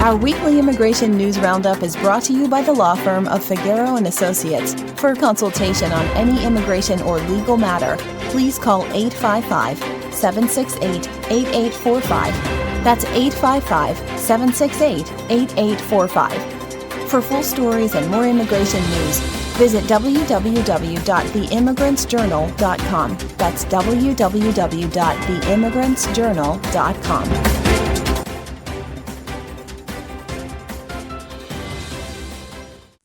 Our weekly immigration news roundup is brought to you by the law firm of Figeroux Associates. For consultation on any immigration or legal matter, please call 855-768-8845. That's 855-768-8845. For full stories and more immigration news, visit www.theimmigrantsjournal.com. That's www.theimmigrantsjournal.com.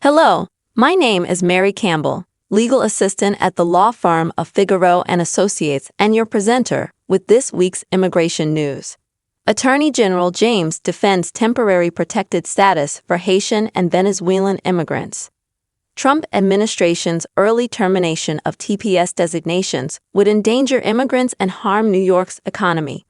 Hello, my name is Mary Campbell, legal assistant at the law firm of Figeroux Associates and your presenter with this week's immigration news. Attorney General James defends temporary protected status for Haitian and Venezuelan immigrants. Trump administration's early termination of TPS designations would endanger immigrants and harm New York's economy.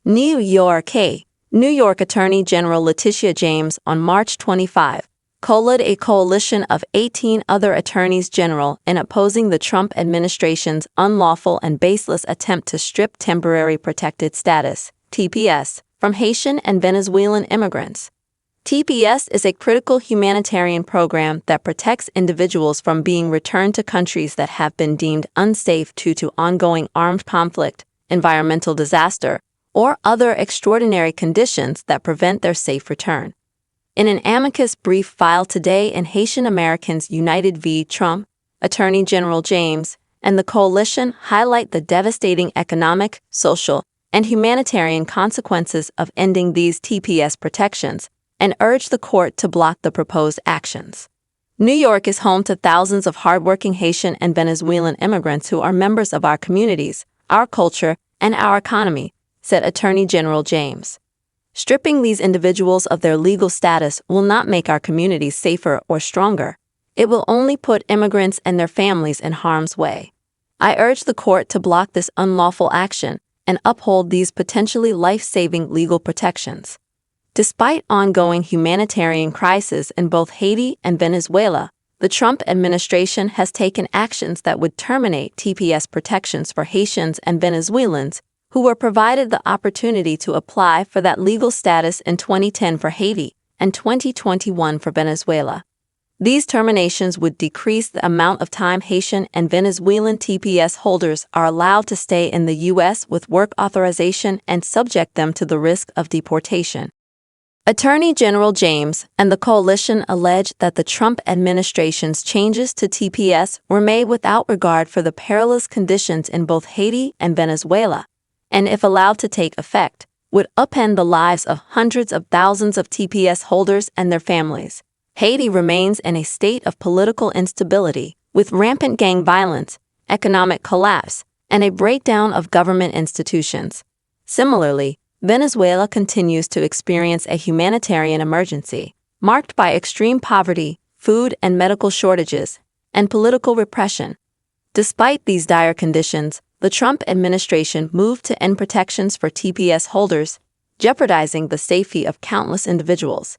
New York Attorney General Letitia James on March 25 co-led a coalition of 18 other attorneys general in opposing the Trump administration's unlawful and baseless attempt to strip temporary protected status, TPS, from Haitian and Venezuelan immigrants. TPS is a critical humanitarian program that protects individuals from being returned to countries that have been deemed unsafe due to ongoing armed conflict, environmental disaster, or other extraordinary conditions that prevent their safe return. In an amicus brief filed today in Haitian Americans United v. Trump, Attorney General James and the coalition highlight the devastating economic, social, and humanitarian consequences of ending these TPS protections and urge the court to block the proposed actions. New York is home to thousands of hardworking Haitian and Venezuelan immigrants who are members of our communities, our culture, and our economy, said Attorney General James. Stripping these individuals of their legal status will not make our communities safer or stronger. It will only put immigrants and their families in harm's way. I urge the court to block this unlawful action and uphold these potentially life-saving legal protections. Despite ongoing humanitarian crises in both Haiti and Venezuela, the Trump administration has taken actions that would terminate TPS protections for Haitians and Venezuelans who were provided the opportunity to apply for that legal status in 2010 for Haiti and 2021 for Venezuela. These terminations would decrease the amount of time Haitian and Venezuelan TPS holders are allowed to stay in the U.S. with work authorization and subject them to the risk of deportation. Attorney General James and the coalition allege that the Trump administration's changes to TPS were made without regard for the perilous conditions in both Haiti and Venezuela, and if allowed to take effect, would upend the lives of hundreds of thousands of TPS holders and their families. Haiti remains in a state of political instability, with rampant gang violence, economic collapse, and a breakdown of government institutions. Similarly, Venezuela continues to experience a humanitarian emergency, marked by extreme poverty, food and medical shortages, and political repression. Despite these dire conditions, the Trump administration moved to end protections for TPS holders, jeopardizing the safety of countless individuals.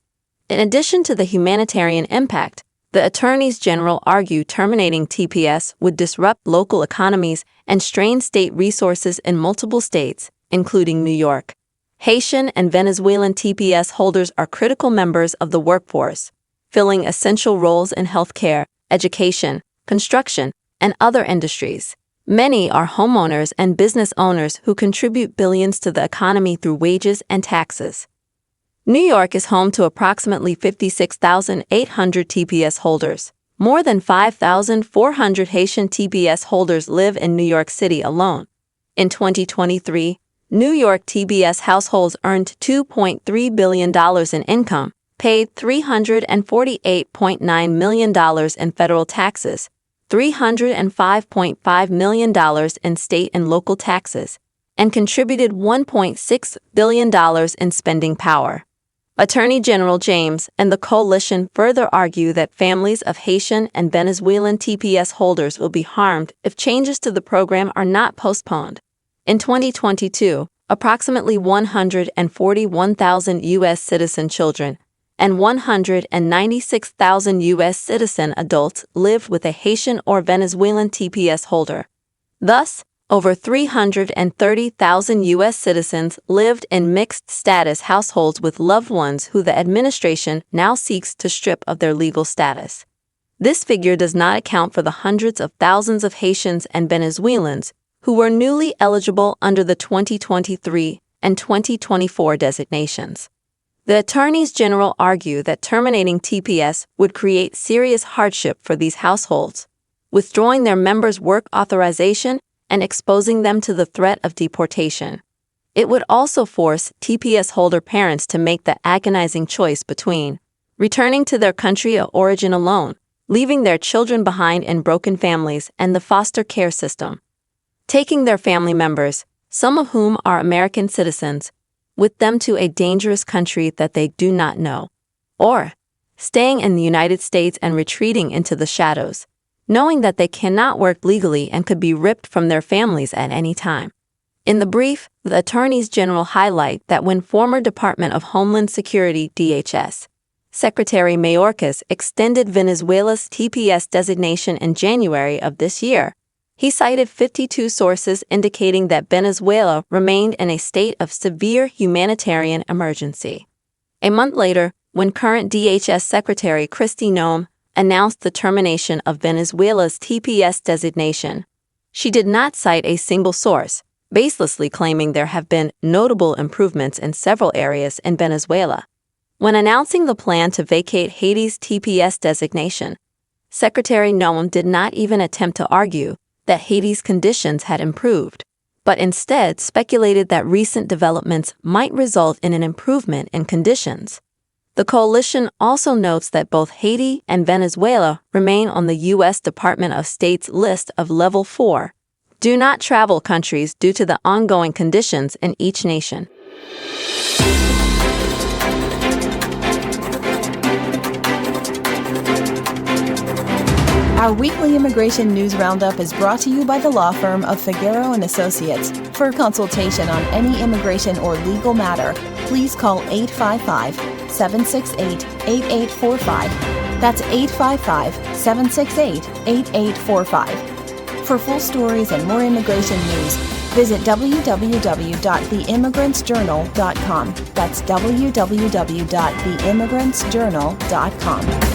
In addition to the humanitarian impact, the attorneys general argue terminating TPS would disrupt local economies and strain state resources in multiple states, including New York. Haitian and Venezuelan TPS holders are critical members of the workforce, filling essential roles in healthcare, education, construction, and other industries. Many are homeowners and business owners who contribute billions to the economy through wages and taxes. New York is home to approximately 56,800 TPS holders. More than 5,400 Haitian TPS holders live in New York City alone. In 2023, New York TPS households earned $2.3 billion in income, paid $348.9 million in federal taxes, $305.5 million in state and local taxes, and contributed $1.6 billion in spending power. Attorney General James and the coalition further argue that families of Haitian and Venezuelan TPS holders will be harmed if changes to the program are not postponed. In 2022, approximately 141,000 U.S. citizen children and 196,000 U.S. citizen adults lived with a Haitian or Venezuelan TPS holder. Thus, over 330,000 U.S. citizens lived in mixed-status households with loved ones who the administration now seeks to strip of their legal status. This figure does not account for the hundreds of thousands of Haitians and Venezuelans who were newly eligible under the 2023 and 2024 designations. The attorneys general argue that terminating TPS would create serious hardship for these households, withdrawing their members' work authorization and exposing them to the threat of deportation. It would also force TPS holder parents to make the agonizing choice between returning to their country of origin alone, leaving their children behind in broken families and the foster care system, taking their family members, some of whom are American citizens, with them to a dangerous country that they do not know, or staying in the United States and retreating into the shadows, knowing that they cannot work legally and could be ripped from their families at any time. In the brief, the attorneys general highlight that when former Department of Homeland Security (DHS) Secretary Mayorkas extended Venezuela's TPS designation in January of this year, he cited 52 sources indicating that Venezuela remained in a state of severe humanitarian emergency. A month later, when current DHS Secretary Kristi Noem announced the termination of Venezuela's TPS designation, she did not cite a single source, baselessly claiming there have been notable improvements in several areas in Venezuela. When announcing the plan to vacate Haiti's TPS designation, Secretary Noem did not even attempt to argue that Haiti's conditions had improved, but instead speculated that recent developments might result in an improvement in conditions. The coalition also notes that both Haiti and Venezuela remain on the U.S. Department of State's list of Level 4 do not travel countries due to the ongoing conditions in each nation. Our weekly immigration news roundup is brought to you by the law firm of Figeroux Associates. For a consultation on any immigration or legal matter, please call 855-768-8845. That's 855-768-8845. For full stories and more immigration news, visit www.theimmigrantsjournal.com. That's www.theimmigrantsjournal.com.